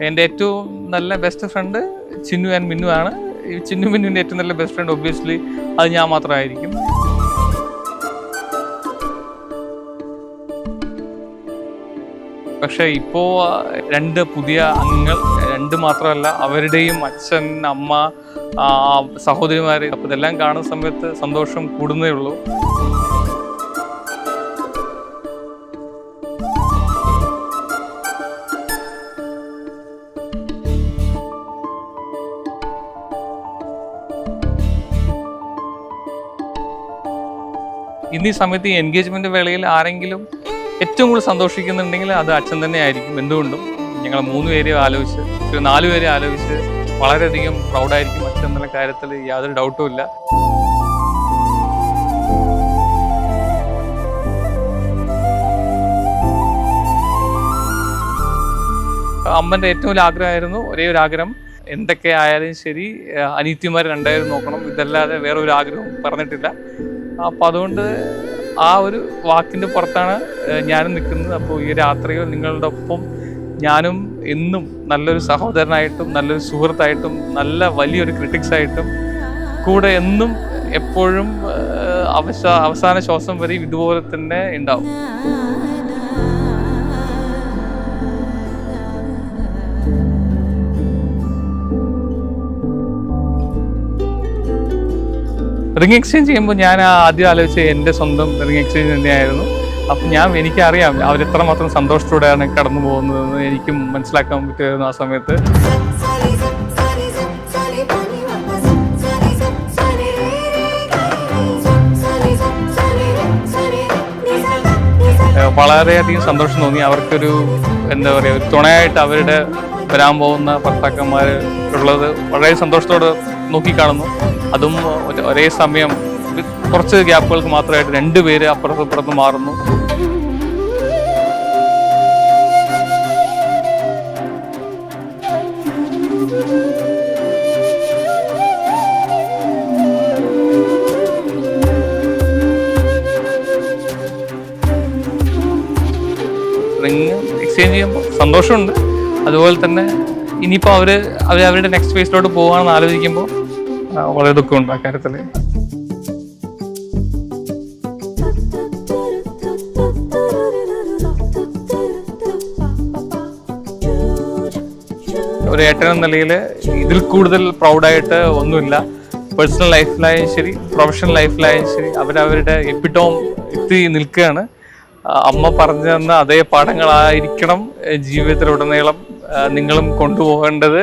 എൻ്റെ ഏറ്റവും നല്ല ബെസ്റ്റ് ഫ്രണ്ട് ചിന്നു ആൻഡ് മിന്നു ആണ്. ഈ ചിന്നു മിന്നുവിൻ്റെ ഏറ്റവും നല്ല ബെസ്റ്റ് ഫ്രണ്ട് ഒബ്വിയസ്ലി അത് ഞാൻ മാത്രമായിരിക്കും. പക്ഷേ ഇപ്പോൾ 2 പുതിയ അംഗങ്ങൾ, 2 മാത്രമല്ല അവരുടെയും അച്ഛൻ, അമ്മ, സഹോദരിമാർ, അപ്പോൾ ഇതെല്ലാം കാണുന്ന സമയത്ത് സന്തോഷം കൂടുന്നേ ഉള്ളൂ. ഇന്നീ സമയത്ത് ഈ എൻഗേജ്മെന്റ് വേളയിൽ ആരെങ്കിലും ഏറ്റവും കൂടുതൽ സന്തോഷിക്കുന്നുണ്ടെങ്കിൽ അത് അച്ഛൻ തന്നെ ആയിരിക്കും. എന്തുകൊണ്ടും ഞങ്ങൾ 3 പേരെയും ആലോചിച്ച് 4 പേരെ ആലോചിച്ച് വളരെയധികം പ്രൗഡായിരിക്കും അച്ഛൻ എന്നുള്ള കാര്യത്തിൽ യാതൊരു ഡൗട്ടും ഇല്ല. അമ്മൻ്റെ ഏറ്റവും വലിയ ആഗ്രഹമായിരുന്നു, ഒരേ ഒരു ആഗ്രഹം, എന്തൊക്കെ ആയാലും ശരി അനിയത്തിമാർ 2 പേരും നോക്കണം, ഇതല്ലാതെ വേറെ ഒരു ആഗ്രഹവും പറഞ്ഞിട്ടില്ല. അപ്പോൾ അതുകൊണ്ട് ആ ഒരു വാക്കിൻ്റെ പുറത്താണ് ഞാനും നിൽക്കുന്നത്. അപ്പോൾ ഈ രാത്രിയിൽ നിങ്ങളുടെ ഒപ്പം ഞാനും എന്നും നല്ലൊരു സഹോദരനായിട്ടും നല്ലൊരു സുഹൃത്തായിട്ടും നല്ല വലിയൊരു ക്രിട്ടിക്സായിട്ടും കൂടെ എന്നും എപ്പോഴും അവസാന ശ്വാസം വരെയും ഇതുപോലെ തന്നെ ഉണ്ടാവും. റിംഗ് എക്സ്ചേഞ്ച് ചെയ്യുമ്പോൾ ഞാൻ ആദ്യം ആലോചിച്ച് എൻ്റെ സ്വന്തം റിംഗ് എക്സ്ചേഞ്ച് തന്നെയായിരുന്നു. അപ്പം എനിക്കറിയാം അവരെത്രമാത്രം സന്തോഷത്തോടെയാണ് കടന്നു പോകുന്നതെന്ന് എനിക്കും മനസ്സിലാക്കാൻ പറ്റുമായിരുന്നു ആ സമയത്ത്. വളരെയധികം സന്തോഷം തോന്നി. അവർക്കൊരു എന്താ പറയുക, ഒരു തുണയായിട്ട് അവരുടെ വരാൻ പോകുന്ന ഭർത്താക്കന്മാർ ഉള്ളത് വളരെ സന്തോഷത്തോടെ നോക്കിക്കാണുന്നു. അതും ഒരേ സമയം കുറച്ച് ഗ്യാപ്പുകൾക്ക് മാത്രമായിട്ട് 2 പേര് അപ്പുറത്തും ഇപ്പുറത്തും മാറുന്നു. റിങ് എക്സ്ചേഞ്ച് ചെയ്യുമ്പോൾ സന്തോഷമുണ്ട്. അതുപോലെ തന്നെ ഇനിയിപ്പോൾ അവരുടെ നെക്സ്റ്റ് ഫേസിലോട്ട് പോകാമെന്ന് ആലോചിക്കുമ്പോൾ വളരെ ദുഃഖമുണ്ട് ആ കാര്യത്തിൽ. ഒരു ഏട്ടനെന്ന നിലയിൽ ഇതിൽ കൂടുതൽ പ്രൗഡായിട്ട് ഒന്നുമില്ല. പേഴ്സണൽ ലൈഫിലായാലും ശരി പ്രൊഫഷണൽ ലൈഫിലായാലും ശരി അവരവരുടെ എപ്പിറ്റോം എത്തി നിൽക്കുകയാണ്. അമ്മ പറഞ്ഞു തന്ന അതേ പാഠങ്ങളായിരിക്കണം ജീവിതത്തിലുടനീളം നിങ്ങളും കൊണ്ടുപോകേണ്ടത്.